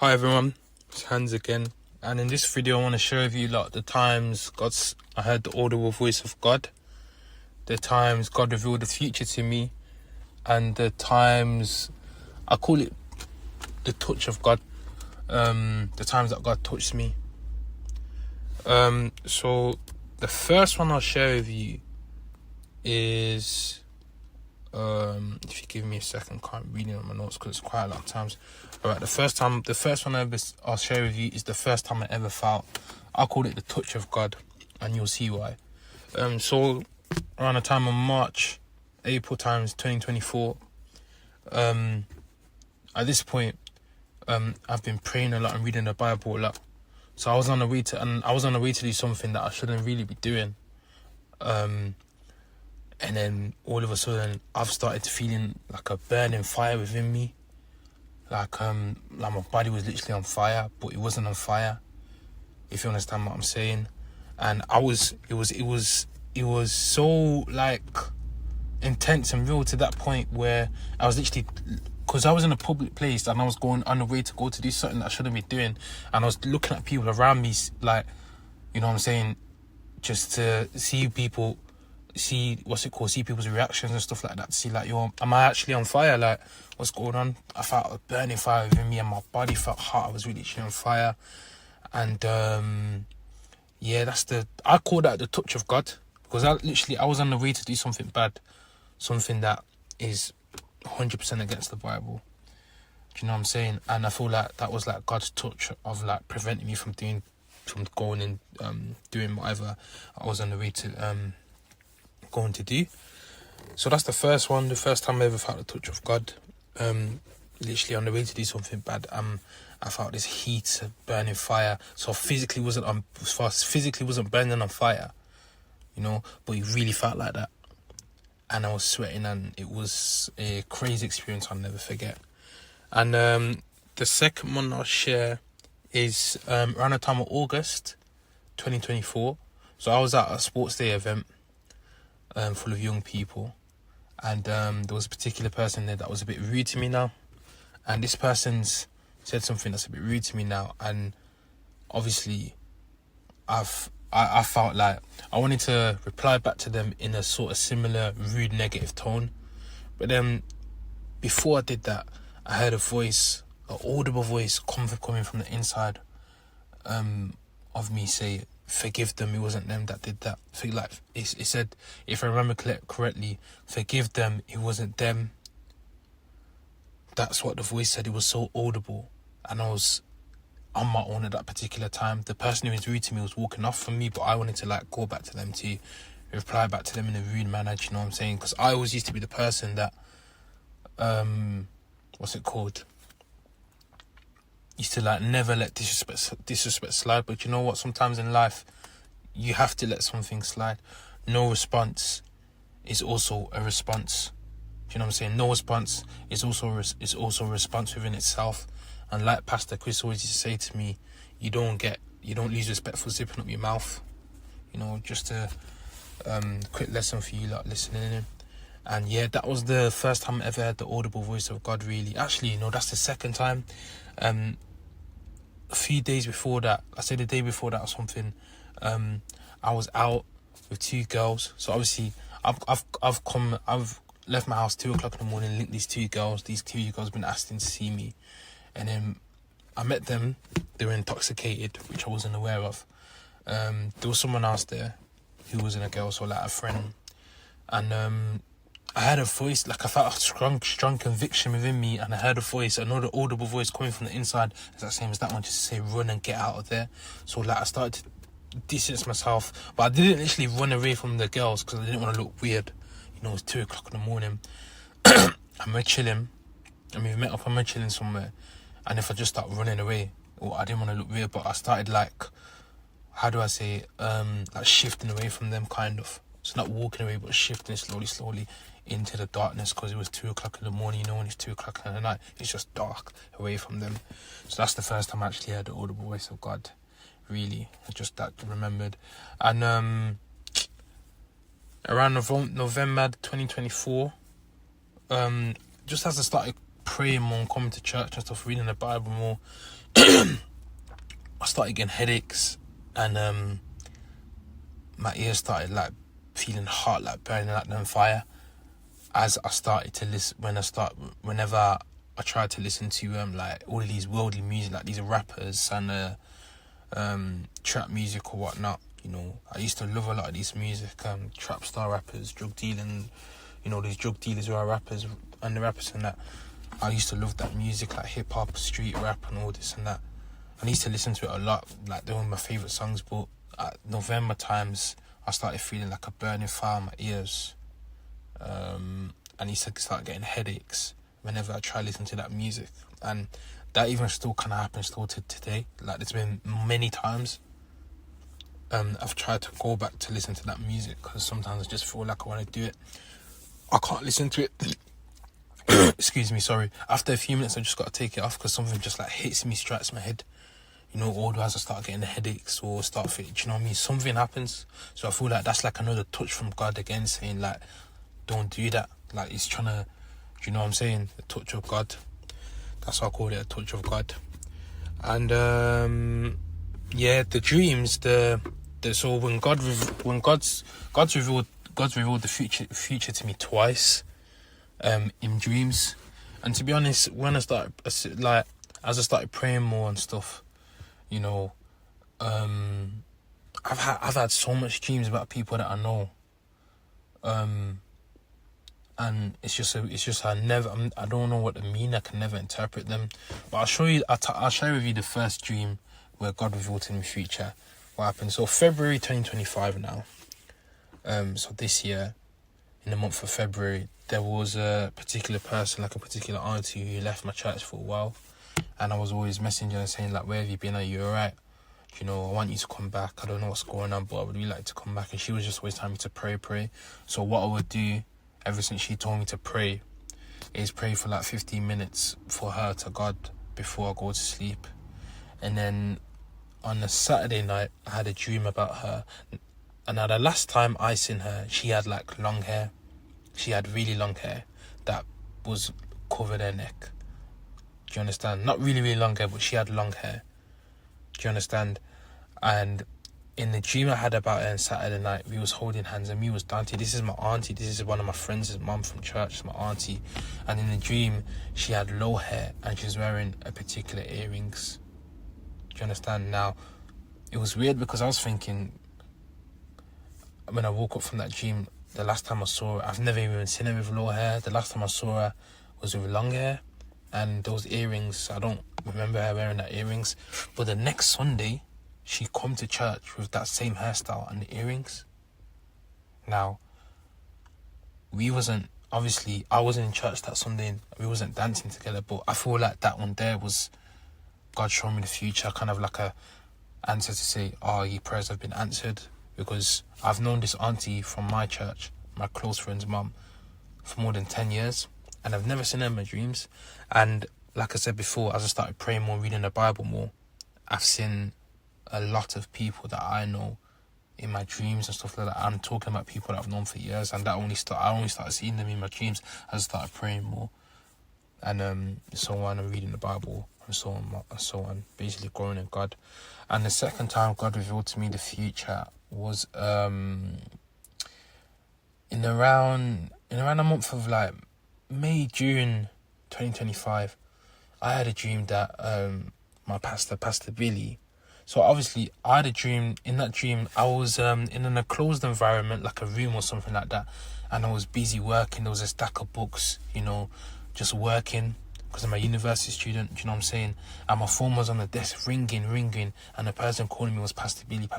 Hi everyone, it's Hans again, and in this video I want to share with you the times I heard the audible voice of God, the times God revealed the future to me, and the times I call it the touch of God, the times that God touched me. So the first one I'll share with you is, if you give me a second, can't read it on my notes because it's quite a lot of times. Alright, the first one I'll share with you is the first time I ever felt, I'll call it the touch of God, and you'll see why. So around the time of April times 2024, at this point, I've been praying a lot and reading the Bible a lot. So I was on the way to do something that I shouldn't really be doing. And then all of a sudden I've started feeling like a burning fire within me. Like my body was literally on fire, but it wasn't on fire, if you understand what I'm saying. And it was so like intense and real to that point where I was literally, because I was in a public place and I was going on the way to go to do something that I shouldn't be doing, and I was looking at people around me, like, you know what I'm saying, just to see people's reactions and stuff like that, to see like, am I actually on fire? Like, what's going on? I felt a burning fire within me and my body felt hot. I was really actually on fire. And I call that the touch of God, because I was on the way to do something bad, something that is 100% against the Bible. Do you know what I'm saying? And I feel like that was like God's touch of like preventing me from going and doing whatever I was on the way to going to do. So that's the first one, the first time I ever felt the touch of God. Literally on the way to do something bad, I felt this heat, burning fire. So physically wasn't burning on fire, you know, but it really felt like that. And I was sweating, and it was a crazy experience I'll never forget. And the second one I'll share is around the time of August 2024. So I was at a sports day event full of young people, and there was a particular person there that was a bit rude to me now, and this person's said something that's a bit rude to me now, and obviously I felt like I wanted to reply back to them in a sort of similar rude negative tone, but then before I did that, I heard an audible voice coming from the inside of me say, forgive them, it wasn't them that did that. It said, if I remember correctly, forgive them, it wasn't them. That's what the voice said. It was so audible, and I was on my own at that particular time. The person who was rude to me was walking off from me, but I wanted to like go back to them, to reply back to them in a rude manner, do you know what I'm saying? Because I always used to be the person that used to like never let disrespect slide. But you know what, sometimes in life you have to let something slide. No response is also a response. Do you know what I'm saying? No response is also a response within itself. And like Pastor Chris always used to say to me, you don't lose respect for zipping up your mouth. You know, just a quick lesson for you lot listening in. And yeah, that was the first time I ever heard the audible voice of God, really. Actually, no, that's the second time. A few days before that, I say the day before that or something, I was out with two girls. So obviously I've left my house 2:00 in the morning, linked these two girls have been asking to see me, and then I met them. They were intoxicated, which I wasn't aware of. There was someone else there who wasn't a girl, so like a friend, and I heard a voice, like I felt a strong conviction within me, and I heard a voice, another audible voice coming from the inside, it's the same as that one, just to say run and get out of there. So like I started to distance myself, but I didn't literally run away from the girls because I didn't want to look weird. You know, it was 2:00 in the morning. and we're chilling, and we met up and we're chilling somewhere, and if I just start running away, or I didn't want to look weird, but I started like, how do I say, like shifting away from them, kind of. So not walking away, but shifting slowly into the darkness, because it was 2:00 in the morning. You know, when it's 2:00 in the night, it's just dark away from them. So that's the first time I actually heard the audible voice of God, really. I just that remembered. And around November 2024, just as I started praying more, coming to church and stuff, reading the Bible more, I started getting headaches, and my ears started like feeling hot, like burning like on fire. As I started to listen, whenever I tried to listen to like all of these worldly music, like these rappers and trap music or whatnot, you know, I used to love a lot of this music, trap star rappers, drug dealing, you know, these drug dealers who are rappers and the rappers and that. I used to love that music, like hip hop, street rap and all this and that. I used to listen to it a lot, like they were my favourite songs, but at November times, I started feeling like a burning fire in my ears. And I used to start getting headaches whenever I try to listen to that music. And that even still kind of happens still to today. Like, there's been many times I've tried to go back to listen to that music because sometimes I just feel like I want to do it. I can't listen to it. Excuse me, sorry. After a few minutes, I just got to take it off because something just like hits me, strikes my head. You know, or as I start getting the headaches or start feeling, do you know what I mean? Something happens. So I feel like that's like another touch from God again, saying like, don't do that. Like, he's trying to, do you know what I'm saying? The touch of God. That's why I call it, a touch of God. And yeah, the dreams, so when God's revealed the future to me twice, in dreams. And to be honest, when as I started praying more and stuff, you know, I've had so much dreams about people that I know, and it's just I don't know what they mean. I can never interpret them. But I'll share with you the first dream where God revealed to me future. What happened? So February 2025 now. So this year, in the month of February, there was a particular person, like a particular auntie, who left my church for a while. And I was always messaging her and saying, like, where have you been? Are you alright? You know, I want you to come back. I don't know what's going on, but I would really like to come back. And she was just always telling me to pray. So what I would do, ever since she told me to pray, is pray for like 15 minutes for her to God before I go to sleep. And then on a Saturday night, I had a dream about her. And now the last time I seen her, she had like long hair. She had really long hair that was covered her neck. Do you understand? Not really, really long hair, but she had long hair. Do you understand? And in the dream I had about her on Saturday night, we was holding hands, and me was Dante. This is my auntie. This is one of my friends' his mum from church, my auntie. And in the dream, she had low hair and she was wearing a particular earrings. Do you understand? Now, it was weird because I was thinking, when I woke up from that dream, the last time I saw her, I've never even seen her with low hair. The last time I saw her was with long hair. And those earrings, I don't remember her wearing that earrings. But the next Sunday, she come to church with that same hairstyle and the earrings. Now, I wasn't in church that Sunday and we wasn't dancing together, but I feel like that one there was God showing me the future, kind of like a answer to say, oh, your prayers have been answered. Because I've known this auntie from my church, my close friend's mum, for more than 10 years. And I've never seen her in my dreams. And like I said before, as I started praying more, reading the Bible more, I've seen a lot of people that I know in my dreams and stuff like that. I'm talking about people that I've known for years, and I only started seeing them in my dreams as I started praying more. And so on, and reading the Bible and so on, basically growing in God. And the second time God revealed to me the future was in around a month of like May, June 2025, I had a dream that my Pastor Billy. So obviously, I had a dream. In that dream, I was in a closed environment, like a room or something like that, and I was busy working. There was a stack of books, you know, just working because I'm a university student. Do you know what I'm saying? And my phone was on the desk, ringing, and the person calling me was Pastor Billy.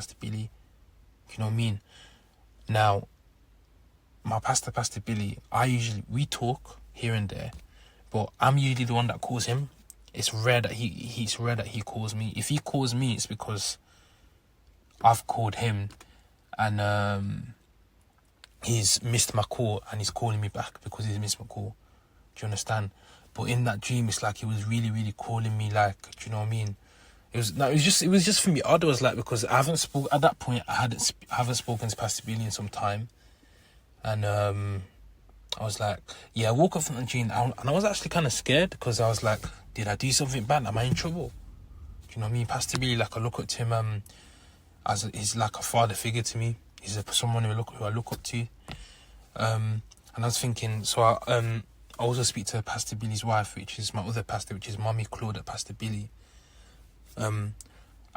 You know what I mean? Now, my Pastor Billy, we talk here and there, but I'm usually the one that calls him. It's rare that he calls me. If he calls me, it's because I've called him and he's missed my call and he's calling me back because he's missed my call. Do you understand? But in that dream, it's like he was really, really calling me, like, do you know what I mean? It was just for me odd. It was like, because I haven't spoken to Pastor Billy in some time. And I was like, yeah, I woke up from the dream, and I was actually kind of scared, because I was like, did I do something bad? Am I in trouble? Do you know what I mean? Pastor Billy, like, I look up to him as he's like a father figure to me. He's someone who I look up to. And I was thinking, so I also speak to Pastor Billy's wife, which is my other pastor, which is Mommy Claude at Pastor Billy. And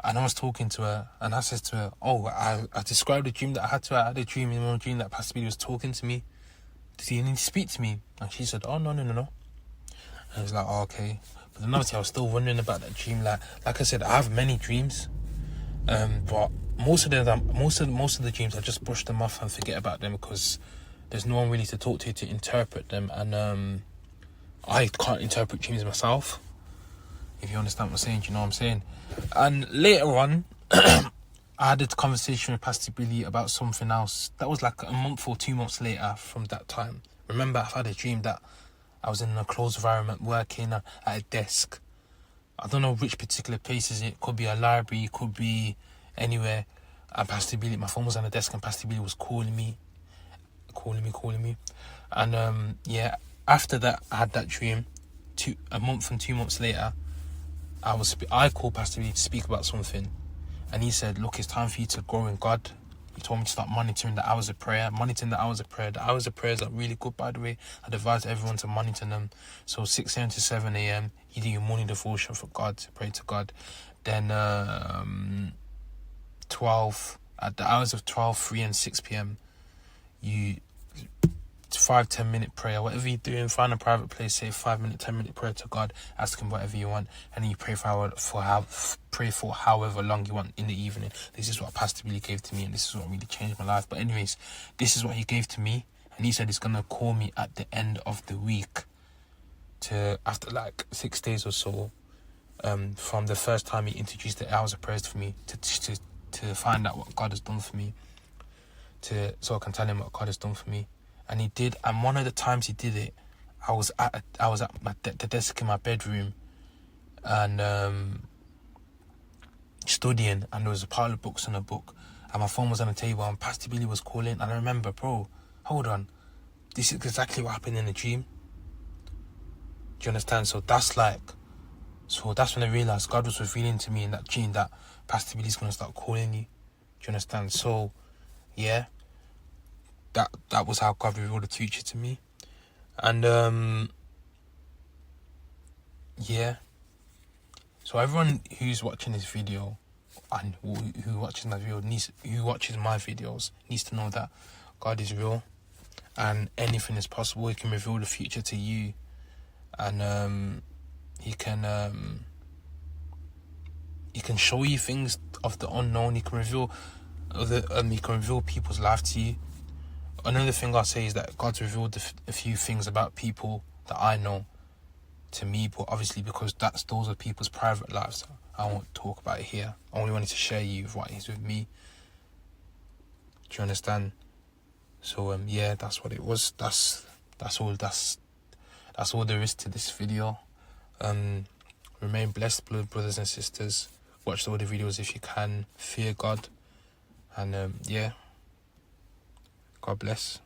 I was talking to her, and I said to her, I described the dream that I had to her. I had a dream in my dream that Pastor Billy was talking to me. Did he need to speak to me? And she said, oh, no. And I was like, oh, okay. But then obviously I was still wondering about that dream. Like I said, I have many dreams. But most of the dreams, I just brush them off and forget about them, because there's no one really to talk to interpret them. And I can't interpret dreams myself, if you understand what I'm saying. Do you know what I'm saying? And later on, I had a conversation with Pastor Billy about something else. That was like a month or 2 months later from that time. Remember, I've had a dream that I was in a closed environment working at a desk. I don't know which particular place is it. Could be a library, could be anywhere. And Pastor Billy, my phone was on the desk, and Pastor Billy was calling me. And after that, I had that dream. A month and 2 months later, I called Pastor Billy to speak about something. And he said, look, it's time for you to grow in God. He told me to start monitoring the hours of prayer. The hours of prayers are really good, by the way. I'd advise everyone to monitor them. So 6 a.m. to 7 a.m, you do your morning devotion for God, to pray to God. Then 12, at the hours of 12, 3 and 6 p.m, you 5-10 minute prayer, whatever you're doing, find a private place, say 5 minute, 10 minute prayer to God, ask him whatever you want, and then you pray for however long you want in the evening. This is what Pastor Billy gave to me, and this is what really changed my life. But anyways, this is what he gave to me, and he said he's gonna call me at the end of the week, after like 6 days or so, from the first time he introduced the hours of prayers for me, to find out what God has done for me, so I can tell him what God has done for me. And he did, and one of the times he did it, I was at the desk in my bedroom, and studying, and there was a pile of books and a book, and my phone was on the table, and Pastor Billy was calling, and I remember, bro, hold on, this is exactly what happened in the dream. Do you understand? So that's when I realised God was revealing to me in that dream that Pastor Billy's going to start calling you. Do you understand? So, yeah. That was how God revealed the future to me. And so everyone who's watching this video and who watches my videos needs to know that God is real, and anything is possible. He can reveal the future to you, and he can show you things of the unknown. He can reveal people's life to you. Another thing I'll say is that God's revealed a few things about people that I know to me, but obviously because those are people's private lives, I won't talk about it here. I only wanted to share you what is with me. Do you understand? So that's what it was. That's all there is to this video. Remain blessed, brothers and sisters. Watch all the videos if you can. Fear God, and God bless.